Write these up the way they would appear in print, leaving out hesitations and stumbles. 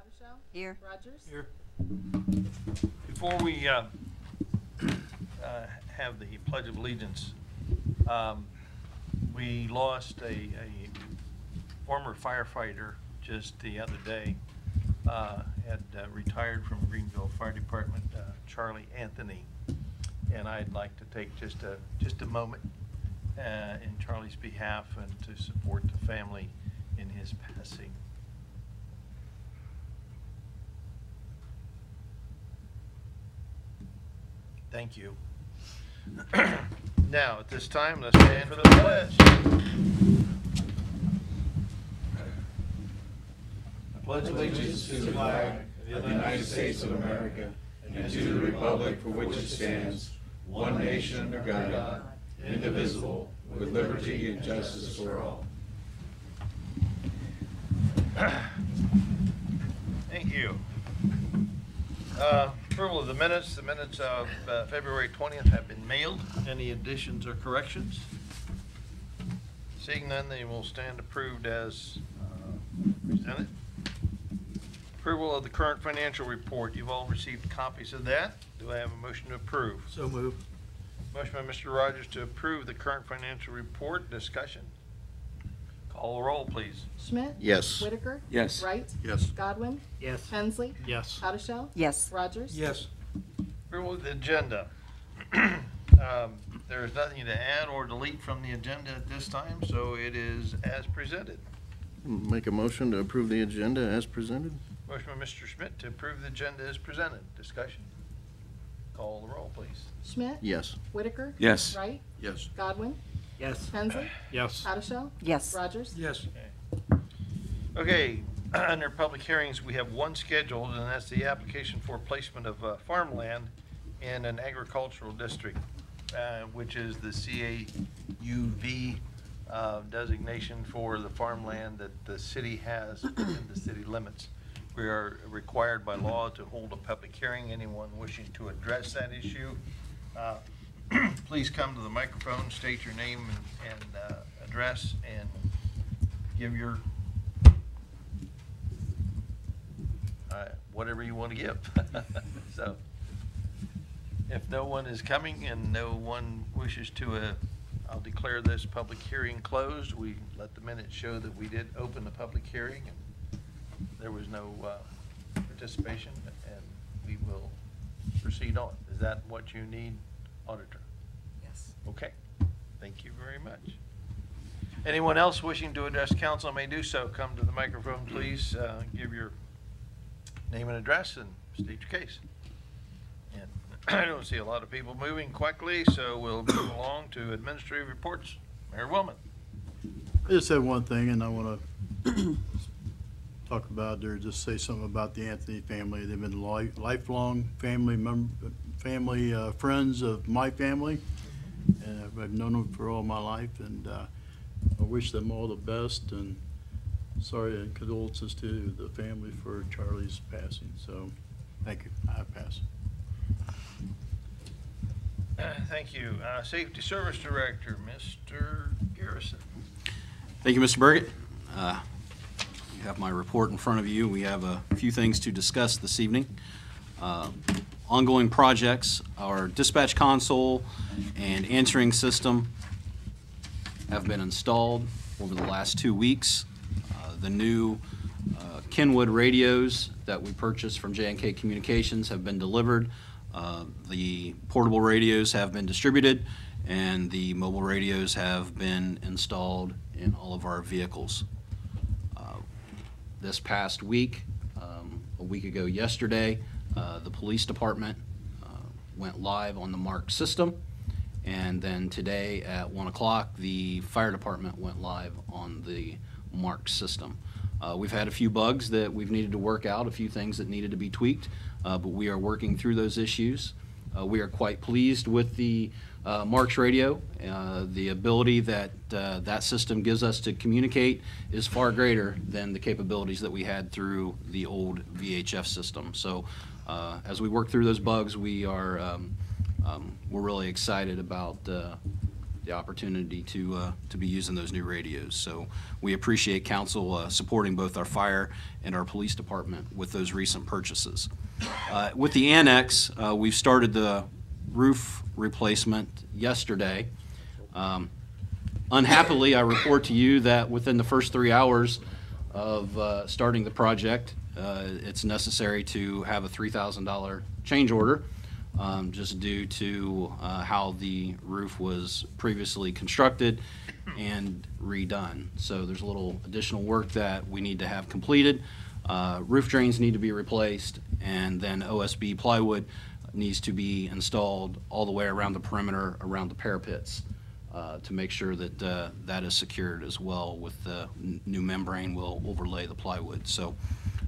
Michelle? Here. Rogers? Here. Before we have the Pledge of Allegiance, we lost a former firefighter just the other day. Had retired from Greenville Fire Department, Charlie Anthony, and I'd like to take just a moment in Charlie's behalf and to support the family in his passing. Thank you. Now, at this time, let's stand for the pledge. I pledge allegiance to the flag of the United States of America and to the republic for which it stands, one nation under God, indivisible, with liberty and justice for all. Thank you. Approval of the minutes. The minutes of February 20th have been mailed. Any additions or corrections? Seeing none, they will stand approved as presented. Approval of the current financial report. You've all received copies of that. Do I have a motion to approve? So moved. Motion by Mr. Rogers to approve the current financial report. Discussion. Call the roll, please. Schmidt? Yes. Whitaker? Yes. Wright? Yes. Godwin? Yes. Hensley? Yes. Michelle? Yes. Rogers? Yes. Approval of the agenda. There is nothing to add or delete from the agenda at this time, so it is as presented. Make a motion to approve the agenda as presented? Motion by Mr. Schmidt to approve the agenda as presented. Discussion. Call the roll, please. Schmidt? Yes. Whitaker? Yes. Wright? Yes. Godwin? Yes. Hensley? Yes. Michelle? Yes. Rogers? Yes. Okay, under public hearings, we have one scheduled, and that's the application for placement of farmland in an agricultural district, which is the CAUV designation for the farmland that the city has within the city limits. We are required by law to hold a public hearing. Anyone wishing to address that issue, please come to the microphone, state your name and address, and give your whatever you want to give. So, if no one is coming and no one wishes to, I'll declare this public hearing closed. We let the minutes show that we did open the public hearing and there was no participation, and we will proceed on. Is that what you need, Auditor? Yes. Okay, thank you very much. Anyone else wishing to address council may do so. Come to the microphone, please. Give your name and address and state your case. And I don't see a lot of people moving quickly, so we'll move along to administrative reports. Mayor Willman. I just have one thing, and I want to talk about, or just say something about the Anthony family. They've been lifelong family friends of my family, and I've known them for all my life, and I wish them all the best, and sorry and condolences to the family for Charlie's passing. So, thank you. I pass. Thank you. Safety Service Director, Mr. Garrison. Thank you, Mr. Burgett. You have my report in front of you. We have a few things to discuss this evening. Ongoing projects, our dispatch console and answering system have been installed over the last 2 weeks. The new Kenwood radios that we purchased from J&K Communications have been delivered. The portable radios have been distributed, and the mobile radios have been installed in all of our vehicles. This past week, a week ago yesterday, the police department went live on the MARC system, and then today at 1 o'clock, the fire department went live on the MARC system. We've had a few bugs that we've needed to work out, a few things that needed to be tweaked, but we are working through those issues. We are quite pleased with the MARC's radio. The ability that that system gives us to communicate is far greater than the capabilities that we had through the old VHF system. So as we work through those bugs, we're really excited about the opportunity to be using those new radios. So we appreciate council supporting both our fire and our police department with those recent purchases. With the annex, we've started the roof replacement yesterday. Unhappily, I report to you that within the first 3 hours of starting the project, it's necessary to have a $3,000 change order, just due to how the roof was previously constructed and redone. So there's a little additional work that we need to have completed. Roof drains need to be replaced, and then OSB plywood needs to be installed all the way around the perimeter, around the parapets, to make sure that that is secured as well with the new membrane will overlay the plywood. So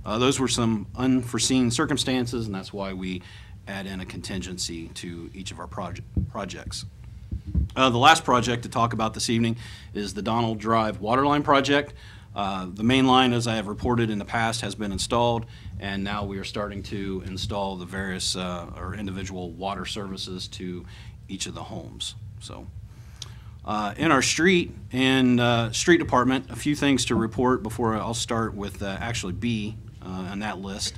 those were some unforeseen circumstances, and that's why we add in a contingency to each of our projects. The last project to talk about this evening is the Donald Drive Waterline project. The main line, as I have reported in the past, has been installed, and now we are starting to install the various or individual water services to each of the homes. So, in our street department, a few things to report before I'll start with actually B on that list.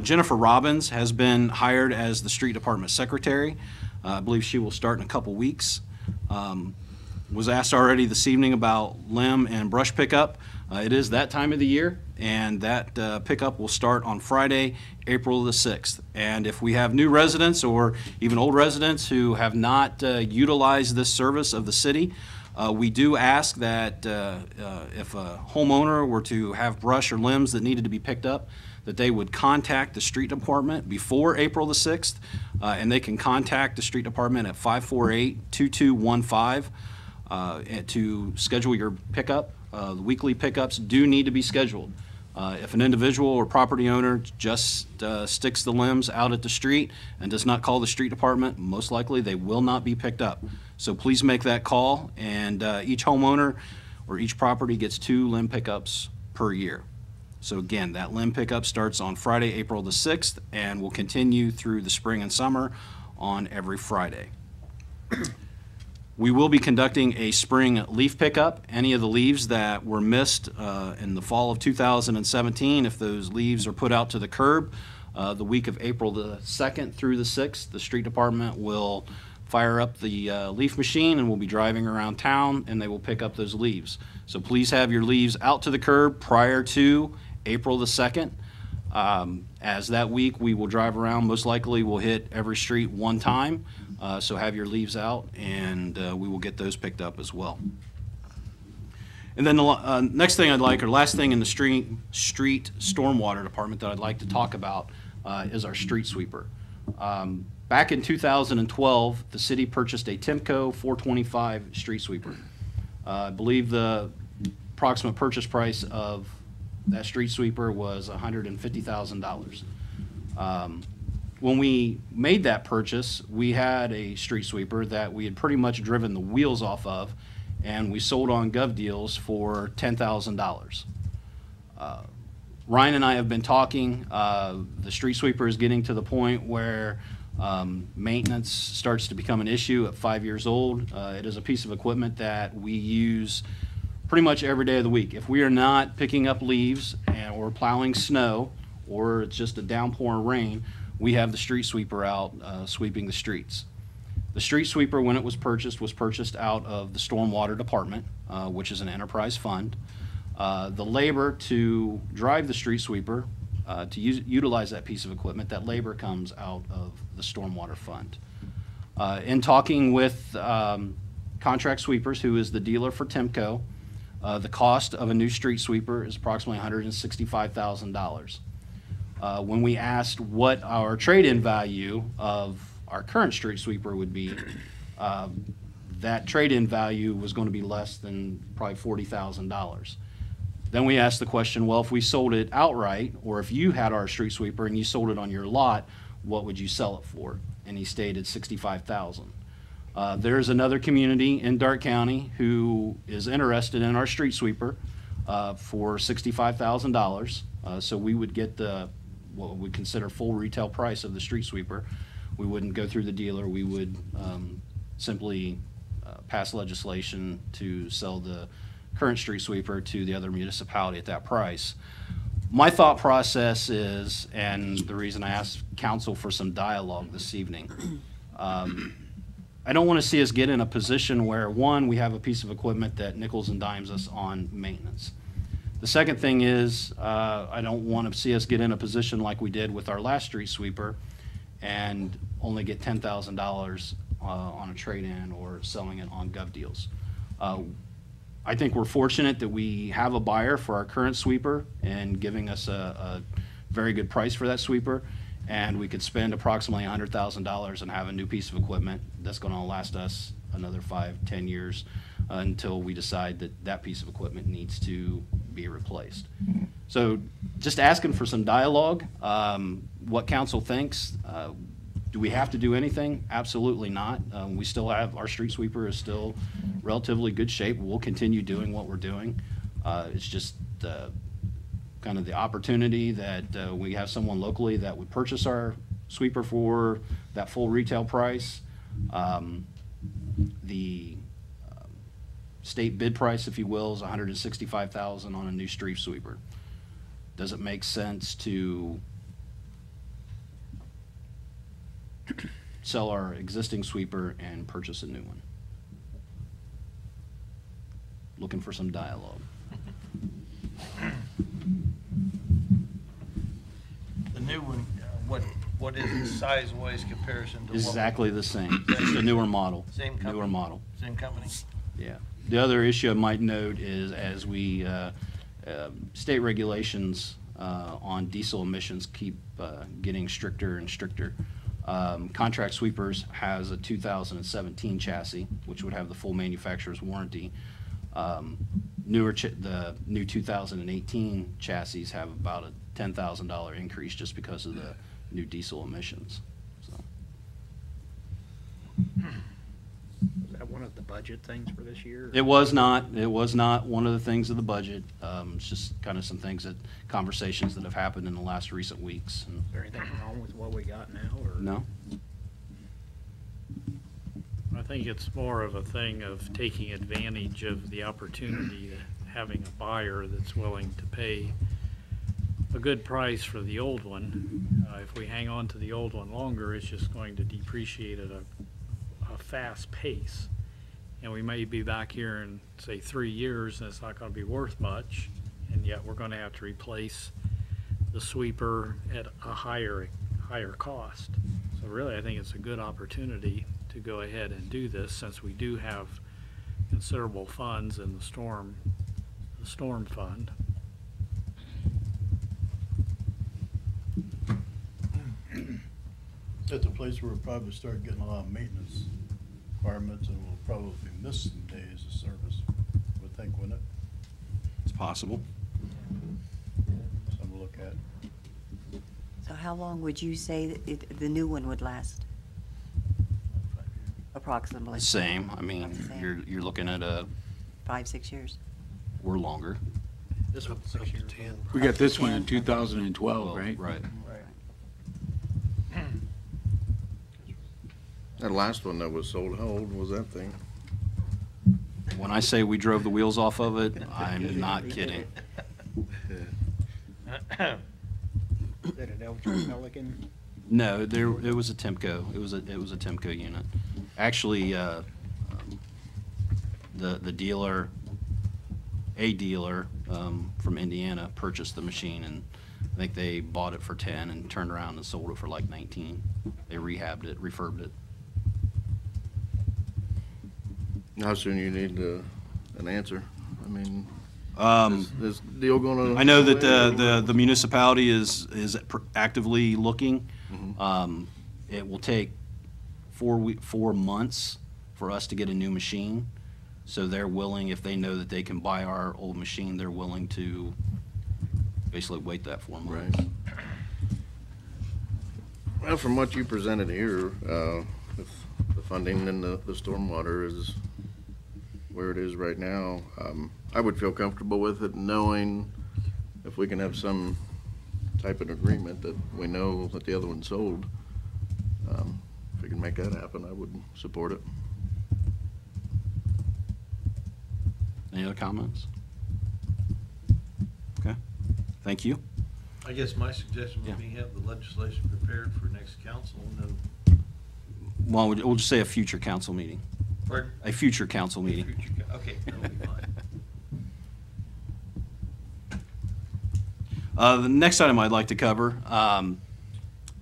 Jennifer Robbins has been hired as the street department secretary. I believe she will start in a couple weeks. Was asked already this evening about limb and brush pickup. It is that time of the year, and that pickup will start on Friday, April the 6th. And if we have new residents or even old residents who have not utilized this service of the city, we do ask that if a homeowner were to have brush or limbs that needed to be picked up, that they would contact the street department before April the 6th, and they can contact the street department at 548-2215 to schedule your pickup. The weekly pickups do need to be scheduled. If an individual or property owner just sticks the limbs out at the street and does not call the street department, most likely they will not be picked up. So please make that call, and each homeowner or each property gets 2 limb pickups per year. So again, that limb pickup starts on Friday, April the 6th, and will continue through the spring and summer on every Friday. We will be conducting a spring leaf pickup. Any of the leaves that were missed in the fall of 2017, if those leaves are put out to the curb, the week of April the 2nd through the 6th, the street department will fire up the leaf machine, and we'll be driving around town, and they will pick up those leaves. So please have your leaves out to the curb prior to April the 2nd. As that week we will drive around, most likely we'll hit every street one time. So have your leaves out, and we will get those picked up as well. And then the next thing I'd like, or last thing in the street stormwater department that I'd like to talk about is our street sweeper. Back in 2012, the city purchased a Timco 425 street sweeper. I believe the approximate purchase price of that street sweeper was $150,000. When we made that purchase, we had a street sweeper that we had pretty much driven the wheels off of, and we sold on Gov Deals for $10,000. Ryan and I have been talking. The street sweeper is getting to the point where maintenance starts to become an issue at 5 years old. It is a piece of equipment that we use pretty much every day of the week. If we are not picking up leaves or plowing snow, or it's just a downpour of rain, we have the street sweeper out sweeping the streets. The street sweeper, when it was purchased out of the stormwater department, which is an enterprise fund. The labor to drive the street sweeper, to utilize that piece of equipment, that labor comes out of the stormwater fund. In talking with Contract Sweepers, who is the dealer for Timco, the cost of a new street sweeper is approximately $165,000. When we asked what our trade-in value of our current street sweeper would be, that trade-in value was going to be less than probably $40,000. Then we asked the question, well, if we sold it outright, or if you had our street sweeper and you sold it on your lot, what would you sell it for? And he stated $65,000. There's another community in Darke County who is interested in our street sweeper for $65,000. So we would get what we consider full retail price of the street sweeper. We wouldn't go through the dealer. We would simply passed legislation to sell the current street sweeper to the other municipality at that price. My thought process is, and the reason I asked council for some dialogue this evening, I don't want to see us get in a position where, one, we have a piece of equipment that nickels and dimes us on maintenance. The second thing is, I don't want to see us get in a position like we did with our last street sweeper and only get $10,000 on a trade-in or selling it on gov deals. I think we're fortunate that we have a buyer for our current sweeper and giving us a very good price for that sweeper. And we could spend approximately $100,000 and have a new piece of equipment that's going to last us another 5-10 years until we decide that that piece of equipment needs to be replaced. So just asking for some dialogue, what council thinks. Do we have to do anything? Absolutely not. We still have, our street sweeper is still relatively good shape. We'll continue doing what we're doing. It's just kind of the opportunity that we have someone locally that would purchase our sweeper for that full retail price. The state bid price, if you will, is $165,000 on a new street sweeper. Does it make sense to sell our existing sweeper and purchase a new one? Looking for some dialogue. The new one, what is the size-wise comparison to what? Exactly the same. Just a newer model. Same company? Newer model. Same company? Yeah. The other issue I might note is as we, state regulations on diesel emissions keep getting stricter and stricter. Contract Sweepers has a 2017 chassis, which would have the full manufacturer's warranty. The new 2018 chassis have about a $10,000 increase just because of the new diesel emissions. So. Was that one of the budget things for this year? It was not. It was not one of the things of the budget. It's just kind of some things conversations that have happened in the last recent weeks. And Is there anything wrong with what we got now, or? no. I think it's more of a thing of taking advantage of the opportunity, having a buyer that's willing to pay a good price for the old one. If we hang on to the old one longer, it's just going to depreciate at a fast pace. And we may be back here in, say, 3 years, and it's not going to be worth much, and yet we're going to have to replace the sweeper at a higher cost. So really, I think it's a good opportunity to go ahead and do this, since we do have considerable funds in the storm fund. At the place where we'll probably start getting a lot of maintenance requirements, and we'll probably miss some days of service, I would think, wouldn't it? It's possible. Something to look at. So how long would you say that the new one would last? Approximately? Same. I mean, About the same. you're looking at 5-6 years? or longer. This one's 6 years old. We got this one in 2012, right? Right. That last one that was sold, how old was that thing? When I say we drove the wheels off of it, I'm not kidding. Is that an Eldridge Pelican? No, it was a Timco. It was a Timco unit. Actually, the dealer, from Indiana purchased the machine, and I think they bought it for 10 and turned around and sold it for like 19. They rehabbed it, refurbed it. How soon you need an answer? I mean, is deal gonna? I know that the municipality is actively looking. It will take 4 months for us to get a new machine. So they're willing, if they know that they can buy our old machine, they're willing to basically wait that 4 months. Right. Well, from what you presented here, with the funding and the stormwater is where it is right now, I would feel comfortable with it, knowing if we can have some type of agreement that we know that the other one's sold. If we can make that happen, I would support it. Any other comments? Okay, thank you. I guess my suggestion Yeah. would be have the legislation prepared for next council and then, Well, we'll just say a future council meeting. pardon? A future council meeting. Okay, that'll be fine. The next item I'd like to cover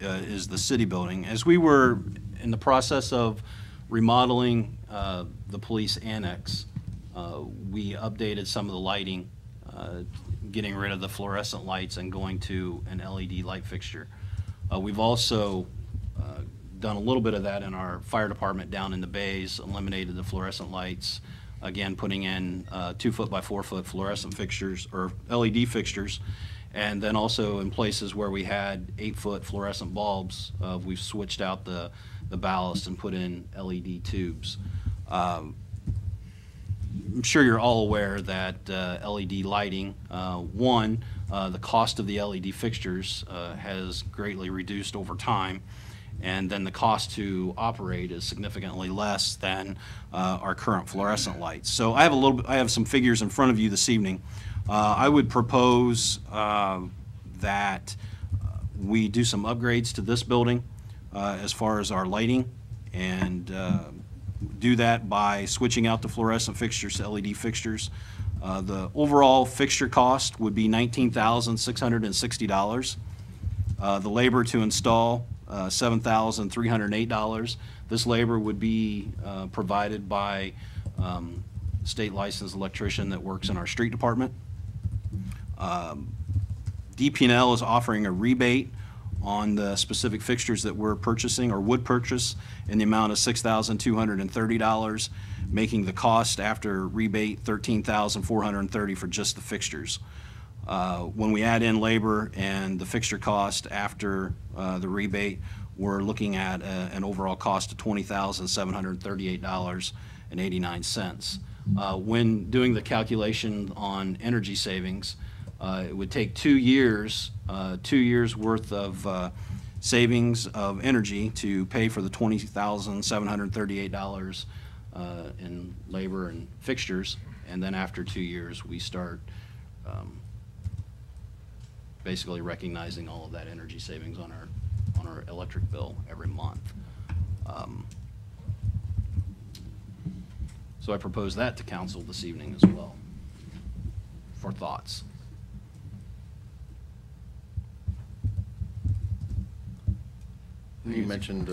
is the city building. As we were in the process of remodeling the police annex, we updated some of the lighting, getting rid of the fluorescent lights and going to an LED light fixture. We've also done a little bit of that in our fire department down in the bays, eliminated the fluorescent lights, again, putting in 2 foot by 4 foot fluorescent fixtures or LED fixtures. And then also in places where we had 8 foot fluorescent bulbs, we've switched out the ballast and put in LED tubes. I'm sure you're all aware that LED lighting, the cost of the LED fixtures has greatly reduced over time, and then the cost to operate is significantly less than our current fluorescent lights. So I have some figures in front of you this evening. I would propose that we do some upgrades to this building as far as our lighting, and do that by switching out the fluorescent fixtures to LED fixtures. The overall fixture cost would be $19,660. The labor to install, $7,308. This labor would be provided by state licensed electrician that works in our street department. DP&L is offering a rebate on the specific fixtures that we're purchasing or would purchase in the amount of $6,230, making the cost after rebate $13,430 for just the fixtures. When we add in labor and the fixture cost after the rebate, we're looking at an overall cost of $20,738.89. When doing the calculation on energy savings, it would take 2 years worth of savings of energy to pay for the $20,738 in labor and fixtures, and then after 2 years, we start basically recognizing all of that energy savings on our electric bill every month. So I propose that to council this evening as well for thoughts. You mentioned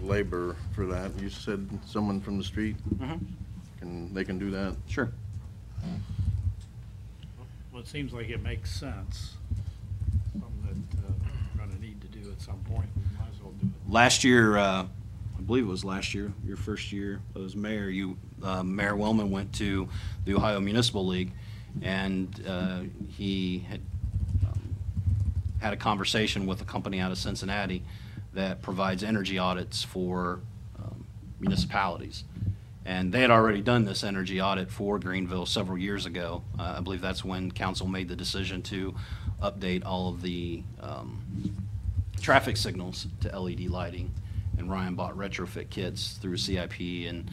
labor for that. You said someone from the street, they can do that? Sure. Well, it seems like it makes sense. Something that we're gonna need to do at some point. We might as well do it. Last year, I believe it was last year, your first year as mayor, Mayor Wellman went to the Ohio Municipal League, and he had a conversation with a company out of Cincinnati that provides energy audits for municipalities. And they had already done this energy audit for Greenville several years ago. I believe that's when council made the decision to update all of the traffic signals to LED lighting. And Ryan bought retrofit kits through CIP, and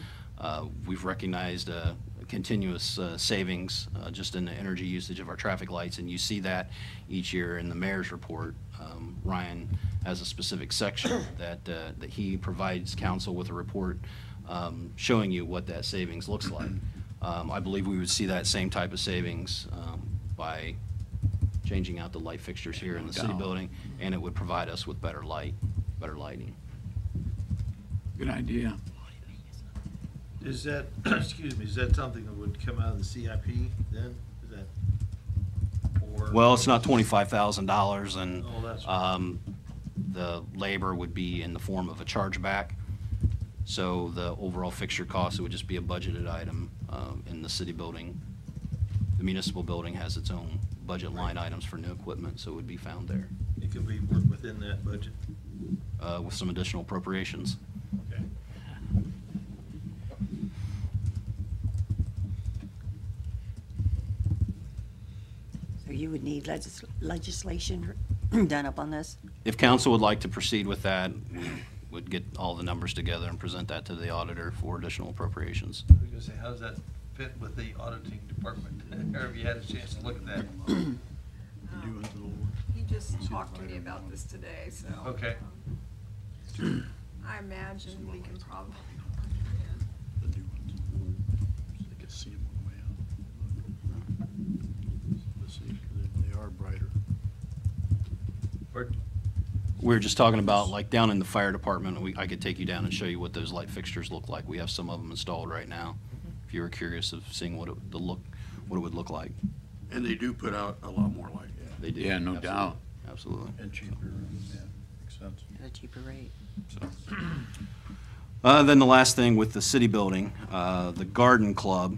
we've recognized a continuous savings just in the energy usage of our traffic lights, and you see that each year in the mayor's report. Ryan has a specific section that he provides council with a report showing you what that savings looks like. I believe we would see that same type of savings by changing out the light fixtures here in the city building, and it would provide us with better lighting. Good idea. Is that, excuse me, is that something that would come out of the CIP then? Is that, or? Well, it's not $25,000, and Oh, that's right. the labor would be in the form of a chargeback. So the overall fixture cost, it would just be a budgeted item in the city building. The municipal building has its own budget line items for new equipment, so it would be found there It could be worked within that budget. with some additional appropriations. Okay. So you would need legislation done up on this? If council would like to proceed with that, we would get all the numbers together and present that to the auditor for additional appropriations. I was gonna say, how does that fit with the auditing department? Or have you had a chance to look at that? He just talked to me about this today, so. Okay. I imagine we can probably. The new ones. So they could see them on the way out. Let's see, 'cause they are brighter. We were just talking about, like, down in the fire department, I could take you down and show you what those light fixtures look like. We have some of them installed right now, if you were curious of seeing what it would look like. And they do put out a lot more light. They do. Yeah, no Absolutely. doubt. Absolutely. And cheaper, yeah, makes sense. At a cheaper rate. Then the last thing with the city building, the garden club.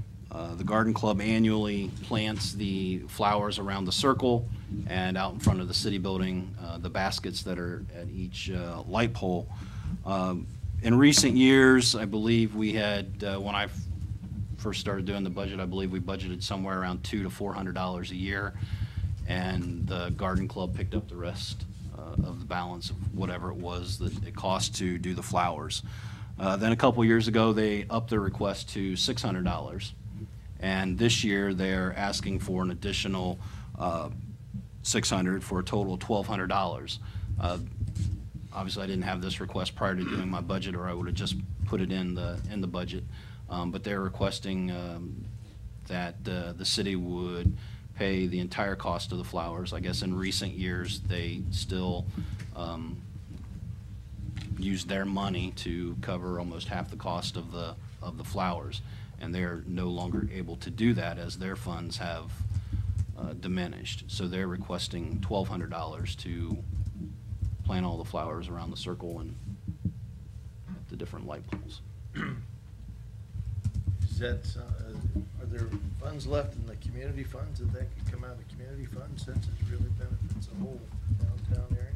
The garden club annually plants the flowers around the circle and out in front of the city building, the baskets that are at each light pole. In recent years, I believe we had, when I first started doing the budget, I believe we budgeted somewhere around $200 to $400 a year, and the garden club picked up the rest of the balance of whatever it was that it cost to do the flowers. Then a couple years ago, they upped their request to $600. And this year, they're asking for an additional $600 for a total of $1,200. Obviously, I didn't have this request prior to doing my budget, or I would have just put it in the budget. But they're requesting that the city would pay the entire cost of the flowers. I guess in recent years, they still used their money to cover almost half the cost of the flowers. And they're no longer able to do that as their funds have diminished. So they're requesting $1,200 to plant all the flowers around the circle and the different light poles. Is that, are there funds left in the community funds that could come out of the community funds since it really benefits the whole downtown area?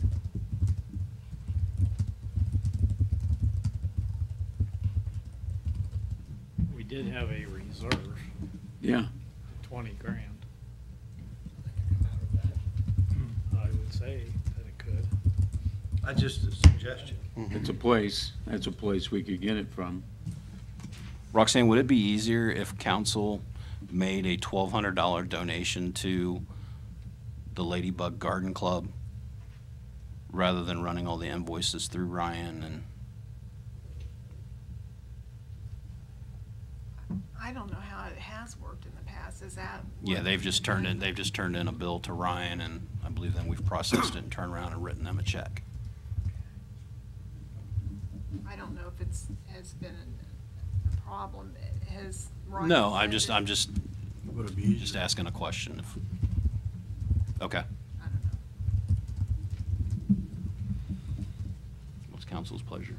We did have a reserve, Yeah. 20 grand. I would say that it could. Just a suggestion. That's a place we could get it from. Roxanne, would it be easier if council made a $1,200 donation to the Ladybug Garden Club rather than running all the invoices through Ryan? And I don't know how it has worked in the past. Is that? yeah, they've just turned in a bill to Ryan, and I believe then we've processed it and turned around and written them a check. I don't know if has been a problem. Has Ryan No, said I'm just Would it be easier? just asking a question. Okay. I don't know. What's council's pleasure?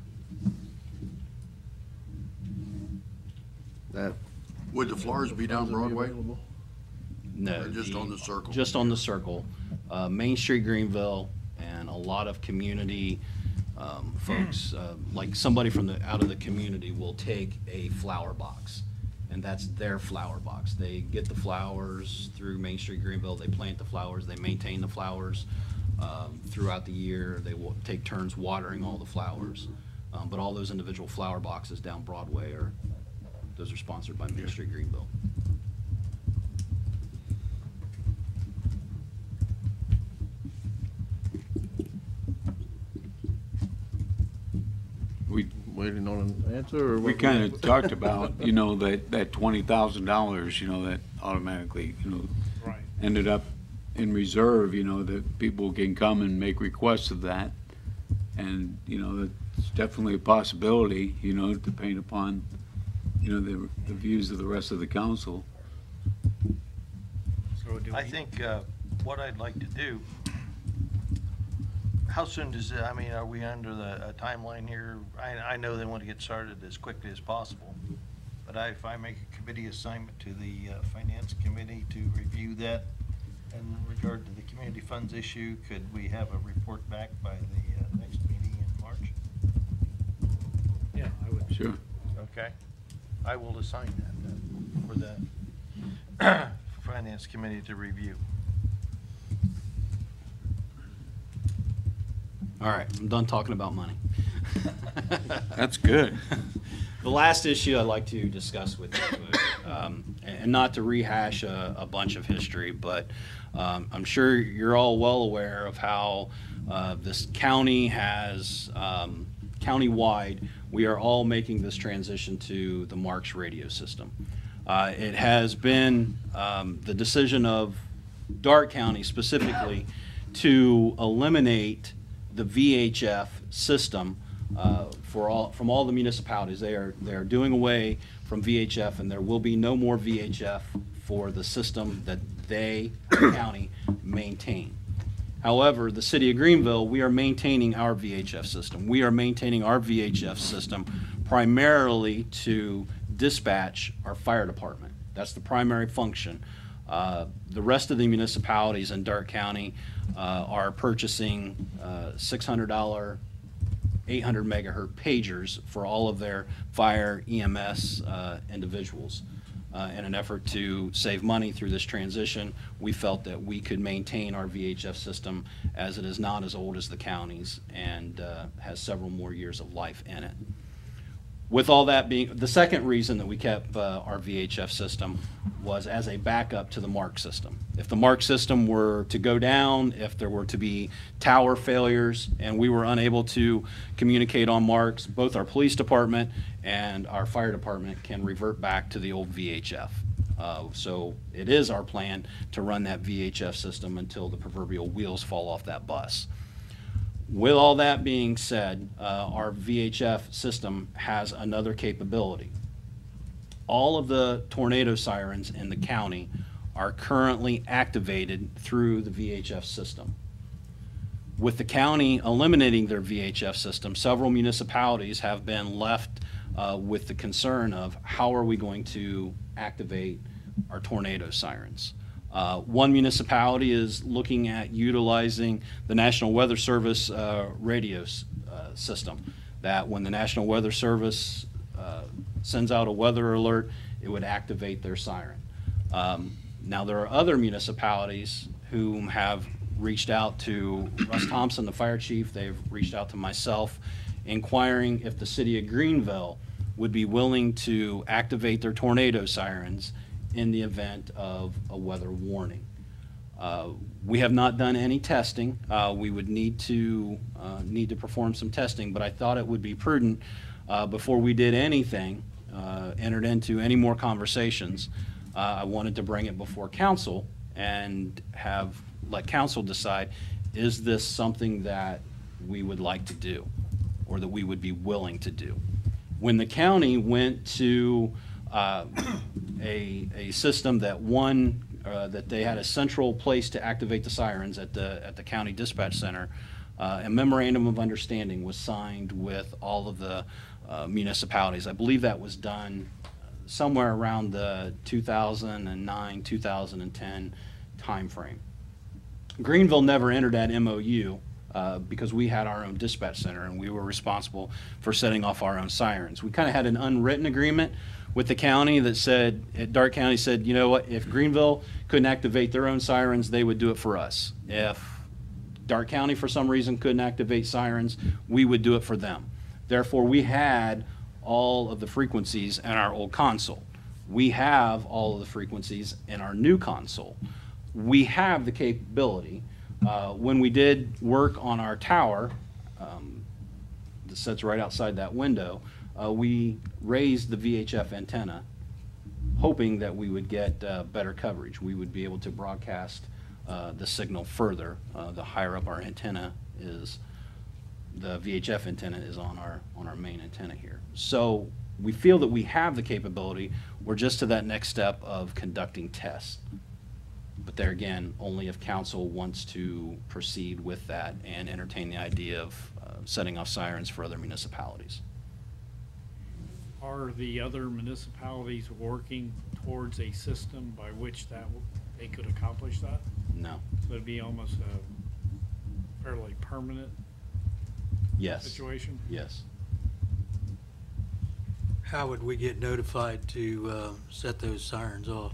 That, Would the flowers be down Broadway? No. Or just on the circle? Just on the circle. Main Street, Greenville, and a lot of community folks, like somebody from out of the community will take a flower box, and that's their flower box. They get the flowers through Main Street, Greenville, they plant the flowers, they maintain the flowers throughout the year. They will take turns watering all the flowers. But all those individual flower boxes down Broadway those are sponsored by Main Street, Greenville. We waiting on an answer, or? We what? kind of talked about, that $20,000, that automatically, Right. ended up in reserve, that people can come and make requests of that. And, that's definitely a possibility, depending upon, the views of the rest of the council. So do I we- think what I'd like to do, how soon does it, are we under a timeline here? I know they want to get started as quickly as possible, but if I make a committee assignment to the finance committee to review that in regard to the community funds issue, could we have a report back by the next meeting in March? Yeah, I would. Sure. Okay. I will assign that then for the finance committee to review. All right, I'm done talking about money. That's good. The last issue I'd like to discuss with you And not to rehash a bunch of history, but I'm sure you're all well aware of how this county has, countywide, we are all making this transition to the Marks radio system. It has been the decision of Darke County specifically to eliminate the VHF system from all the municipalities. They are doing away from VHF, and there will be no more VHF for the system that they, the county, maintain. However, the city of Greenville, we are maintaining our VHF system. We are maintaining our VHF system primarily to dispatch our fire department. That's the primary function. The rest of the municipalities in Darke County are purchasing $600 800 megahertz pagers for all of their fire EMS individuals. In an effort to save money through this transition, we felt that we could maintain our VHF system as it is not as old as the counties and has several more years of life in it. With all that being, the second reason that we kept our VHF system was as a backup to the MARC system. If the MARC system were to go down, if there were to be tower failures, and we were unable to communicate on MARCs, both our police department and our fire department can revert back to the old VHF. So it is our plan to run that VHF system until the proverbial wheels fall off that bus. With all that being said, our VHF system has another capability. All of the tornado sirens in the county are currently activated through the VHF system. With the county eliminating their VHF system, several municipalities have been left with the concern of how are we going to activate our tornado sirens. One municipality is looking at utilizing the National Weather Service radio system, that when the National Weather Service sends out a weather alert, it would activate their siren. Now, there are other municipalities who have reached out to Russ Thompson, the fire chief. They've reached out to myself, inquiring if the city of Greenville would be willing to activate their tornado sirens in the event of a weather warning. We have not done any testing. We would need to perform some testing, but I thought it would be prudent before we did anything, entered into any more conversations. I wanted to bring it before council and let council decide, is this something that we would like to do or that we would be willing to do? When the county went to a system that they had a central place to activate the sirens at the county dispatch center, a memorandum of understanding was signed with all of the municipalities. I believe that was done somewhere around the 2009, 2010 timeframe. Greenville never entered that MOU because we had our own dispatch center and we were responsible for setting off our own sirens. We kind of had an unwritten agreement with the county that said, Darke County said, you know what, if Greenville couldn't activate their own sirens, they would do it for us. If Darke County for some reason couldn't activate sirens, we would do it for them. Therefore, we had all of the frequencies in our old console. We have all of the frequencies in our new console. We have the capability. When we did work on our tower that sits right outside that window, we raised the VHF antenna, hoping that we would get better coverage. We would be able to broadcast the signal further. The higher up our antenna is, the VHF antenna is on our main antenna here. So we feel that we have the capability. We're just to that next step of conducting tests. But there again, only if council wants to proceed with that and entertain the idea of setting off sirens for other municipalities. Are the other municipalities working towards a system by which they could accomplish that? No. So it'd be almost a fairly permanent Yes. situation? Yes. How would we get notified to set those sirens off?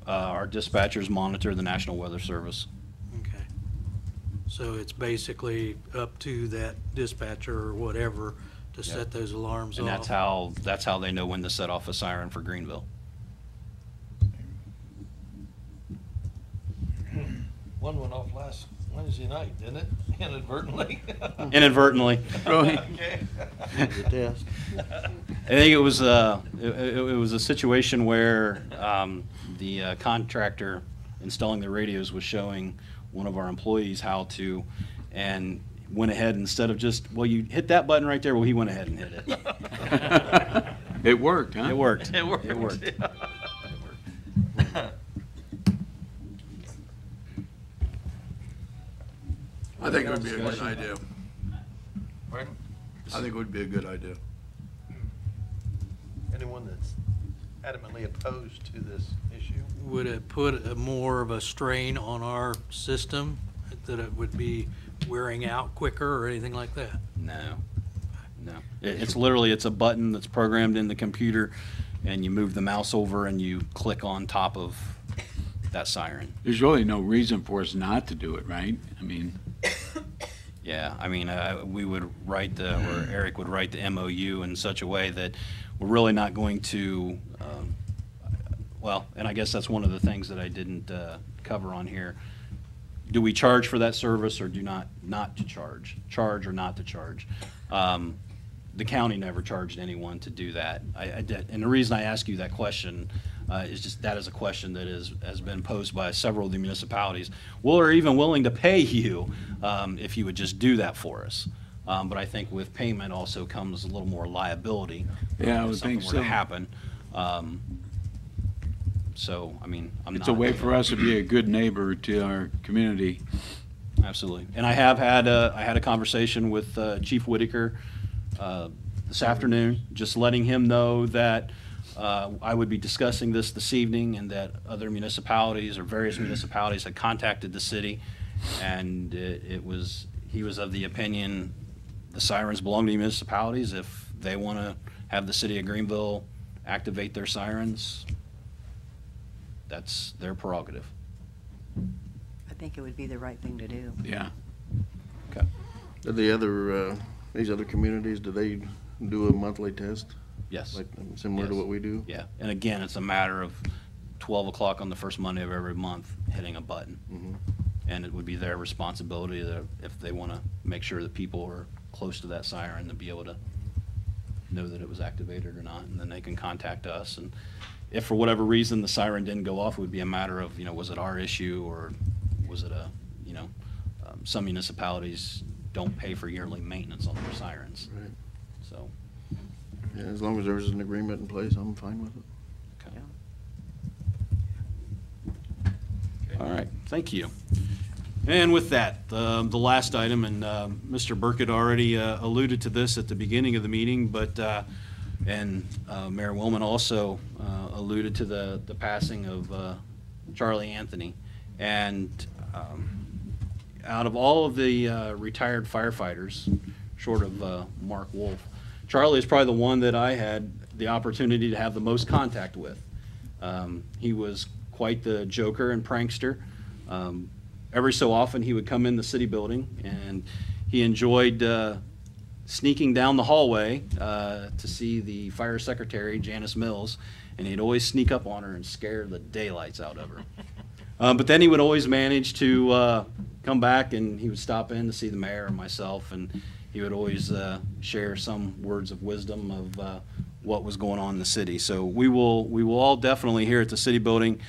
Our dispatchers monitor the National Weather Service. Okay. So it's basically up to that dispatcher or whatever to set those alarms And off? that's how they know when to set off a siren for Greenville. One went off last Wednesday night, didn't it? Inadvertently. Inadvertently. Okay. The test. I think it was a situation where the contractor installing the radios was showing one of our employees how to, and went ahead instead of just, well, you hit that button right there, well, he went ahead and hit it. It worked, huh? It worked. It worked. It worked. I think it would be a good idea. Pardon? I think it would be a good idea. Anyone that's adamantly opposed to this issue? Would it put more of a strain on our system, that it would be wearing out quicker or anything like that? No, no. It's literally, it's a button that's programmed in the computer, and you move the mouse over and you click on top of that siren. There's really no reason for us not to do it, right? I mean, Yeah, I mean, we would write or Eric would write the MOU in such a way that we're really not going to, well, and I guess that's one of the things that I didn't cover on here. Do we charge for that service or do not to charge? Charge or not to charge? The county never charged anyone to do that. I did, and the reason I ask you that question is just that is a question that has been posed by several of the municipalities. We're even willing to pay you if you would just do that for us. But I think with payment also comes a little more liability. Yeah, I if would think something were to so. happen. So, I mean, it's a way for us to be a good neighbor to our community. Absolutely. And I have had a conversation with Chief Whitaker this afternoon, just letting him know that I would be discussing this evening, and that other municipalities or various municipalities had contacted the city, and he was of the opinion the sirens belong to the municipalities. If they want to have the city of Greenville activate their sirens, that's their prerogative. I think it would be the right thing to do. Yeah. Okay. Do the other, these other communities, do they do a monthly test? Yes. Like similar to Yes. what we do? Yeah, and again, it's a matter of 12 o'clock on the first Monday of every month, hitting a button. Mhm. And it would be their responsibility that if they want to make sure that people are close to that siren, to be able to know that it was activated or not, and then they can contact us. And if for whatever reason the siren didn't go off, it would be a matter of, was it our issue, or was it some municipalities don't pay for yearly maintenance on their sirens. Right. So, Yeah, as long as there's an agreement in place, I'm fine with it. okay. All right, thank you. And with that, the last item, and Mr. Burkett already alluded to this at the beginning of the meeting, but and Mayor Willman also alluded to the passing of Charlie Anthony. And out of all of the retired firefighters, short of Mark Wolf, Charlie is probably the one that I had the opportunity to have the most contact with. He was quite the joker and prankster. Every so often he would come in the city building, and he enjoyed sneaking down the hallway to see the fire secretary, Janice Mills, and he'd always sneak up on her and scare the daylights out of her. But then he would always manage to come back, and he would stop in to see the mayor and myself, and he would always share some words of wisdom of what was going on in the city. So we will all definitely here at the city building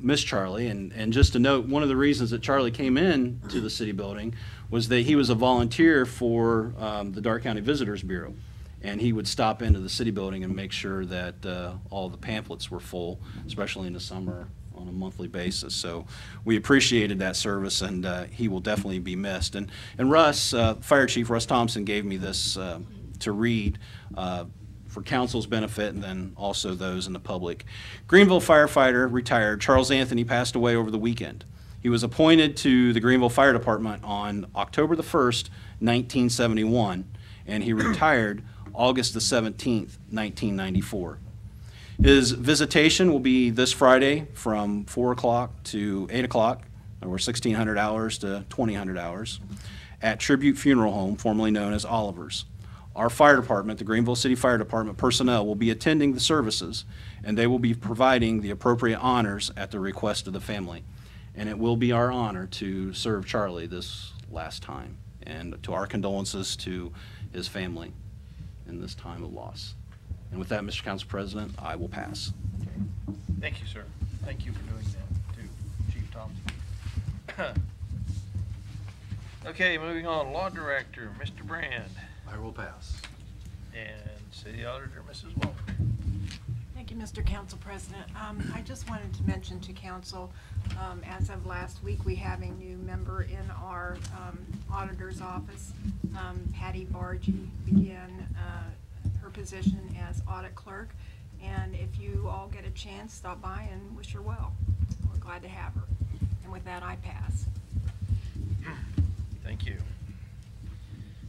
miss Charlie. And just to note, one of the reasons that Charlie came in to the city building was that he was a volunteer for the Darke County Visitors Bureau. And he would stop into the city building and make sure that all the pamphlets were full, especially in the summer, on a monthly basis. So we appreciated that service, and he will definitely be missed. And Russ, Fire Chief Russ Thompson, gave me this to read for council's benefit, and then also those in the public. Greenville firefighter retired Charles Anthony passed away over the weekend. He was appointed to the Greenville Fire Department on October the 1st, 1971, and he retired August the 17th, 1994. His visitation will be this Friday from 4 o'clock to 8 o'clock, or 1,600 hours to 2,000 hours, at Tribute Funeral Home, formerly known as Oliver's. Our fire department, the Greenville City Fire Department personnel, will be attending the services, and they will be providing the appropriate honors at the request of the family. And it will be our honor to serve Charlie this last time. And to our condolences to his family in this time of loss. And with that, Mr. Council President, I will pass. Thank you, sir. Thank you for doing that, too, Chief Thompson. Okay, moving on, Law Director, Mr. Brand, I will pass. and City Auditor, Mrs. Walker. Thank you, Mr. Council President. I just wanted to mention to council, as of last week, we have a new member in our auditor's office. Patty Bargy began her position as audit clerk. And if you all get a chance, stop by and wish her well. We're glad to have her. And with that, I pass. Thank you.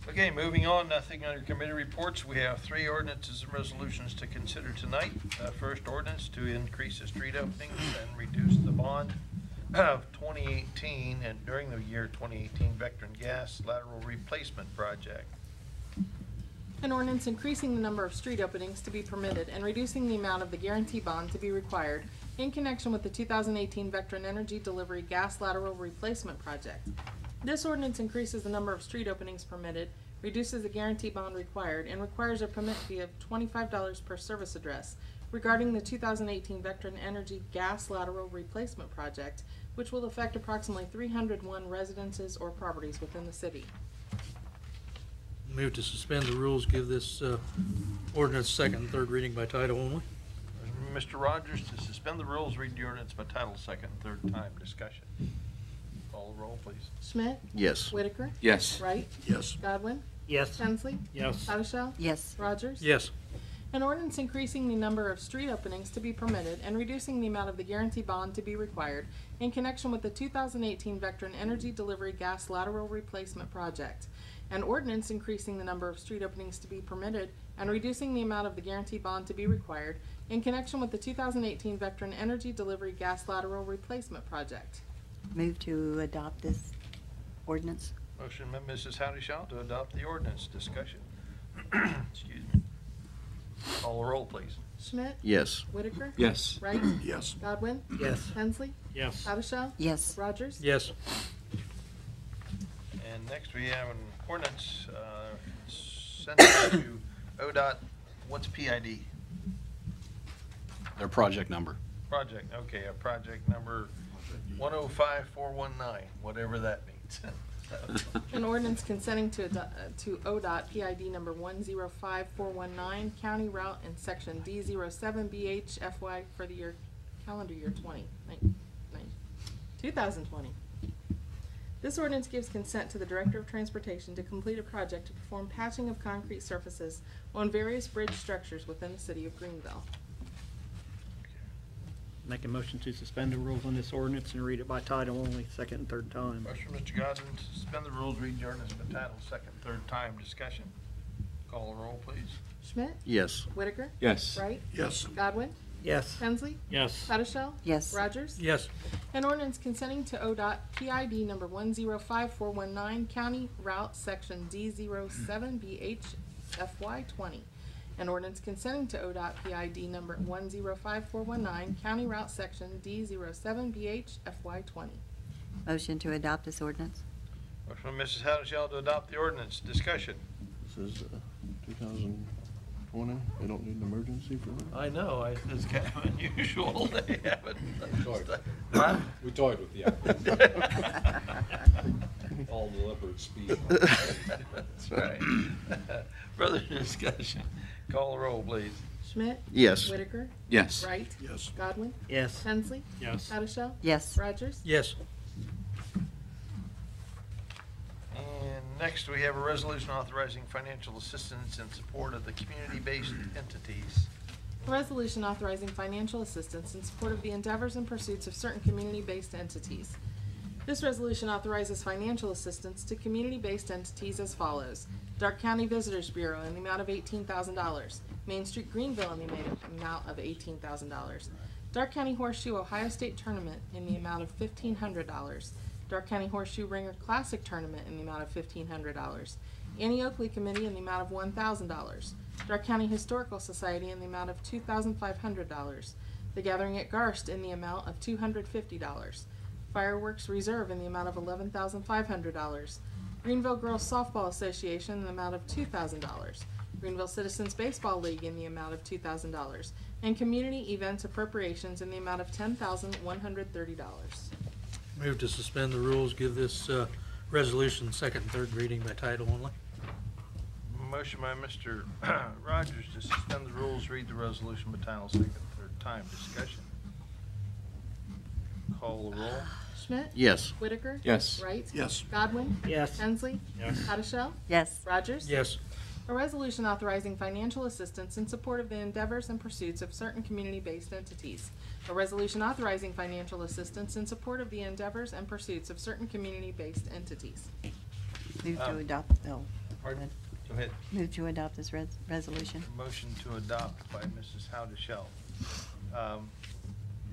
Okay, moving on, nothing under committee reports. We have 3 ordinances and resolutions to consider tonight. First ordinance to increase the street openings and reduce the bond of 2018 and during the year 2018 veteran gas lateral replacement project. An ordinance increasing the number of street openings to be permitted and reducing the amount of the guarantee bond to be required in connection with the 2018 Vectren Energy Delivery Gas Lateral Replacement Project. This ordinance increases the number of street openings permitted, reduces the guarantee bond required, and requires a permit fee of $25 per service address regarding the 2018 Vectren Energy Gas Lateral Replacement Project, which will affect approximately 301 residences or properties within the city. Move to suspend the rules, give this ordinance second and third reading by title only. Mr. Rogers to suspend the rules, read the ordinance by title second and third time. Discussion. Call the roll, please. Schmidt? Yes. Whitaker? Yes. Wright? Yes. Godwin? Yes. Hensley? Yes. Addishell? Yes. Rogers? Yes. An ordinance increasing the number of street openings to be permitted and reducing the amount of the guarantee bond to be required in connection with the 2018 Vectren Energy Delivery Gas Lateral Replacement Project. An ordinance increasing the number of street openings to be permitted and reducing the amount of the guarantee bond to be required in connection with the 2018 Vectren Energy Delivery Gas Lateral Replacement Project. Move to adopt this ordinance. Motion by Mrs. Howdy-Shaw to adopt the ordinance. Discussion. Excuse me. Call the roll, please. Schmidt? Yes. Whitaker? Yes. Wright? Yes. Godwin? Yes. Hensley? Yes. Addishell? Yes. Rogers? Yes. And next we have an ordinance sent to ODOT. What's PID? Their project number. Project, okay, a project number 105419, whatever that means. An ordinance consenting to ODOT PID number 105419, County Route in Section D07BH FY for the calendar year 2020. This ordinance gives consent to the Director of Transportation to complete a project to perform patching of concrete surfaces on various bridge structures within the city of Greenville. Make a motion to suspend the rules on this ordinance and read it by title only, second and third time. Motion, Mr. Godwin, to suspend the rules, read the ordinance by title, second, third time. Discussion. Call the roll, please. Schmidt? Yes. Whitaker? Yes. Wright? Yes. Godwin? Yes. Hensley? Yes. Addishell? Yes. Rogers? Yes. An ordinance consenting to ODOT PID number 105419, County Route Section D07BH FY20. An ordinance consenting to ODOT PID number 105419, County Route Section D07BH FY20. Motion to adopt this ordinance. Motion from Mrs. Howdy-Shaw to adopt the ordinance. Discussion. This is 2020. They don't need an emergency for that? I know, it's kind of unusual. They haven't. Huh? We toyed with the all deliberate speed. That's right. Further discussion. Call the roll, please. Schmidt? Yes. Whitaker? Yes. Wright? Yes. Godwin? Yes. Hensley? Yes. Addishell? Yes. Rogers? Yes. And next, we have a resolution authorizing financial assistance in support of the community-based entities. A resolution authorizing financial assistance in support of the endeavors and pursuits of certain community-based entities. This resolution authorizes financial assistance to community-based entities as follows. Dark County Visitors Bureau in the amount of $18,000. Main Street Greenville in the amount of $18,000. Dark County Horseshoe Ohio State Tournament in the amount of $1,500. Dark County Horseshoe Ringer Classic Tournament in the amount of $1,500. Annie Oakley Committee in the amount of $1,000. Dark County Historical Society in the amount of $2,500. The Gathering at Garst in the amount of $250. Fireworks Reserve in the amount of $11,500. Greenville Girls Softball Association in the amount of $2,000. Greenville Citizens Baseball League in the amount of $2,000. And community events appropriations in the amount of $10,130. Move to suspend the rules, give this resolution second and third reading by title only. Motion by Mr. Rogers to suspend the rules, read the resolution by title, second, third time. Discussion. Call the roll. Schmidt? Yes. Whitaker? Yes. Wright? Yes. Godwin? Yes. Hensley? Yes. Addishell? Yes. Rogers? Yes. A resolution authorizing financial assistance in support of the endeavors and pursuits of certain community-based entities. A resolution authorizing financial assistance in support of the endeavors and pursuits of certain community-based entities. Move to Um, adopt, oh, Pardon? Go ahead. move to adopt this resolution. Motion to adopt by Mrs. Howdeshell.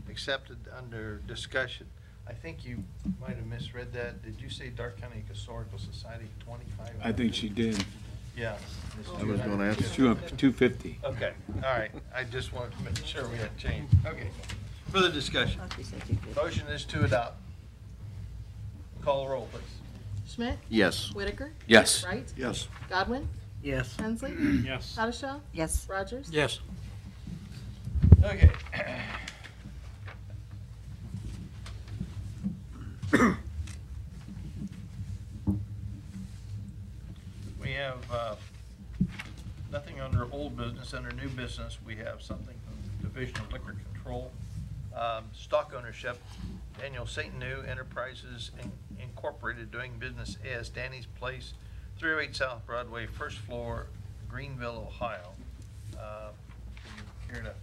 Accepted under discussion. I think you might have misread that. Did you say Dark County Historical Society 25? I think she did. Yeah. I was gonna ask. 250. Okay, all right. I just wanted to make sure we had changed. Okay. Further discussion. Thought you said 250. Motion is to adopt. Call the roll, please. Schmidt? Yes. Whitaker? Yes. Wright? Yes. Godwin? Yes. Hensley? Yes. Addishell? Yes. Rogers? Yes. Okay. We have nothing under old business. Under new business, we have something from the Division of Liquor Control. Stock ownership, Daniel St. New Enterprises Incorporated, doing business as Danny's Place, 308 South Broadway, first floor, Greenville, Ohio. Care to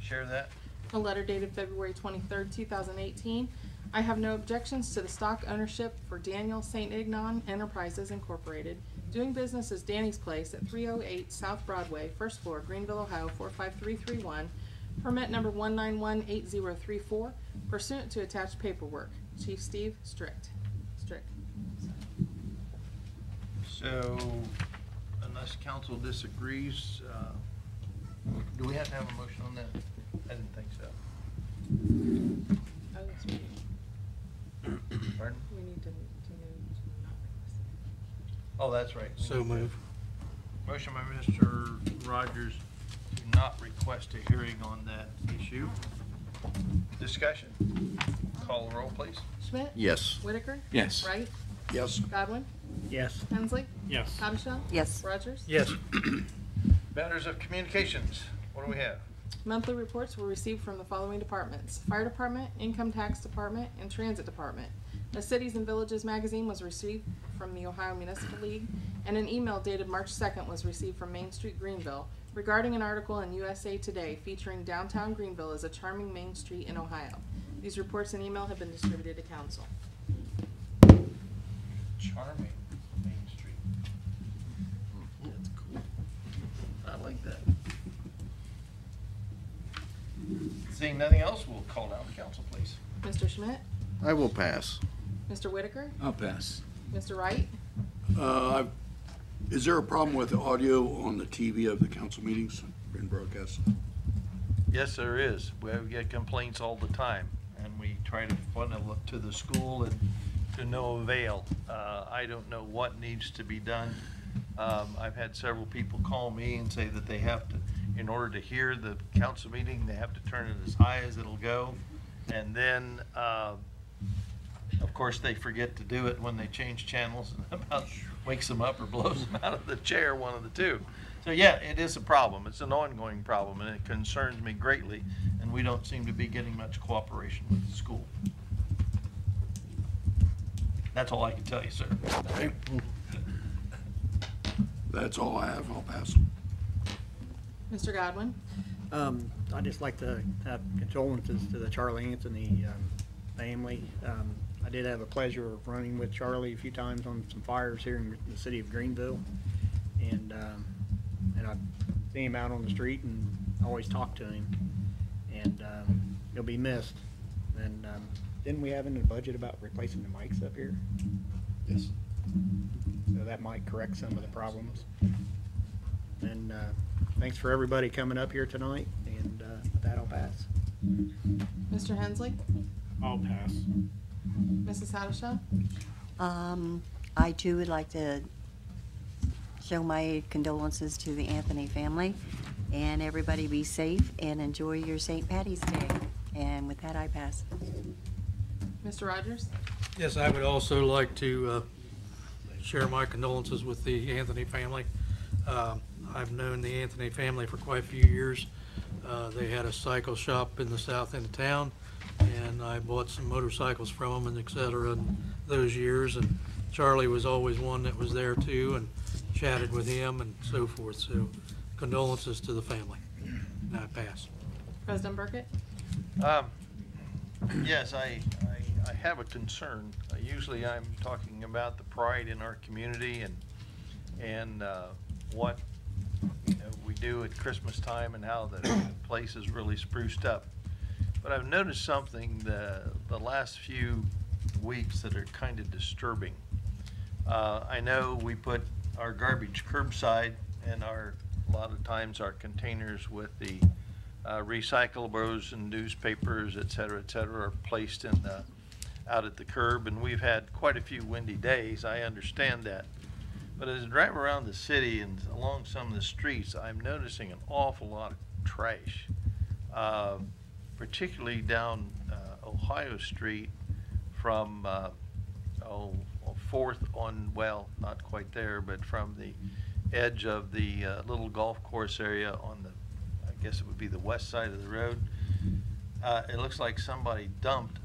share that? A letter dated February 23rd, 2018. I have no objections to the stock ownership for Daniel St. Ignan Enterprises Incorporated, doing business as Danny's Place at 308 South Broadway, first floor, Greenville, Ohio, 45331. Permit number 1918034, pursuant to attached paperwork. Chief Steve Strick. So, unless council disagrees, do we have to have a motion on that? I didn't think so. Oh, that's right. Pardon? We need to move to not request. Oh, that's right. So move. Motion by Mr. Rogers to not request a hearing on that issue. Discussion. Call the roll, please. Schmidt? Yes. Whitaker? Yes. Wright? Yes. Godwin? Yes. Hensley? Yes. Addishell? Yes. Rogers? Yes. Matters of communications. What do we have? Monthly reports were received from the following departments: Fire Department, Income Tax Department, and Transit Department. A Cities and Villages magazine was received from the Ohio Municipal League, and an email dated March 2nd was received from Main Street Greenville regarding an article in USA Today featuring downtown Greenville as a charming main street in Ohio. These reports and email have been distributed to council. Charming Main Street. That's cool. I like that. Seeing nothing else, we'll call down the council, please. Mr. Schmidt? I will pass. Mr. Whitaker? I'll pass. Mr. Wright? Is there a problem with the audio on the TV of the council meetings being broadcast? Yes, there is. We get complaints all the time, and we try to funnel it to the school and to no avail. I don't know what needs to be done. I've had several people call me and say that they have to, in order to hear the council meeting, they have to turn it as high as it'll go. And then, of course, they forget to do it when they change channels, and about wakes them up or blows them out of the chair, one of the two. So yeah, it is a problem. It's an ongoing problem, and it concerns me greatly, and we don't seem to be getting much cooperation with the school. That's all I can tell you, sir. Okay. That's all I have. I'll pass. Mr. Godwin? I'd just like to have condolences to the Charlie Anthony family. I did have a pleasure of running with Charlie a few times on some fires here in the city of Greenville. And I see him out on the street and always talk to him. And he'll be missed. And didn't we have in the budget about replacing the mics up here? Yes. So that might correct some of the problems. And thanks for everybody coming up here tonight, and with that, I'll pass. Mr. Hensley? I'll pass. Mrs. Hattershell? I too would like to show my condolences to the Anthony family, and everybody be safe and enjoy your St. Patty's Day. And with that, I pass. Mr. Rogers? Yes, I would also like to share my condolences with the Anthony family. I've known the Anthony family for quite a few years. They had a cycle shop in the south end of town, and I bought some motorcycles from them and et cetera in those years. And Charlie was always one that was there too, and chatted with him and so forth. So condolences to the family. And I pass. President Burkett? Yes, I have a concern. Usually I'm talking about the pride in our community and what we do at Christmas time and how the place is really spruced up. But I've noticed something the last few weeks that are kind of disturbing. I know we put our garbage curbside and a lot of times our containers with the recyclables and newspapers, et cetera, are placed in out at the curb, and we've had quite a few windy days. I understand that. But as I drive around the city and along some of the streets, I'm noticing an awful lot of trash, particularly down Ohio Street from 4th on, well, not quite there, but from the edge of the little golf course area on the, I guess it would be the west side of the road. It looks like somebody dumped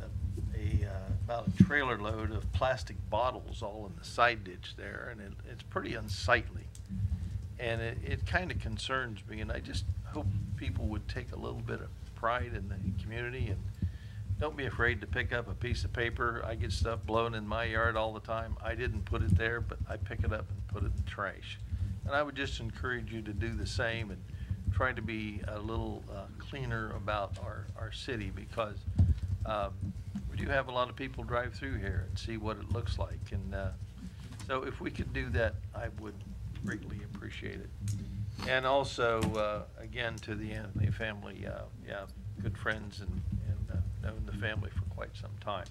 about a trailer load of plastic bottles all in the side ditch there, and it's pretty unsightly. And it kind of concerns me, and I just hope people would take a little bit of pride in the community and don't be afraid to pick up a piece of paper. I get stuff blown in my yard all the time. I didn't put it there, but I pick it up and put it in the trash. And I would just encourage you to do the same and try to be a little cleaner about our city, because we do have a lot of people drive through here and see what it looks like. And so if we could do that, I would greatly appreciate it. And also, again, to the Anthony family, yeah, good friends and known the family for quite some time.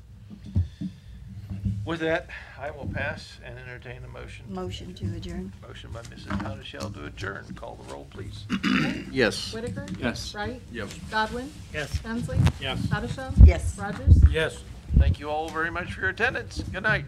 With that, I will pass and entertain a motion. Motion to adjourn. Motion by Mrs. Hattershell to adjourn. Call the roll, please. Yes. Whitaker? Yes. Wright? Yes. Godwin? Yes. Hensley? Yes. Hattershell? Yes. Rogers? Yes. Thank you all very much for your attendance. Good night.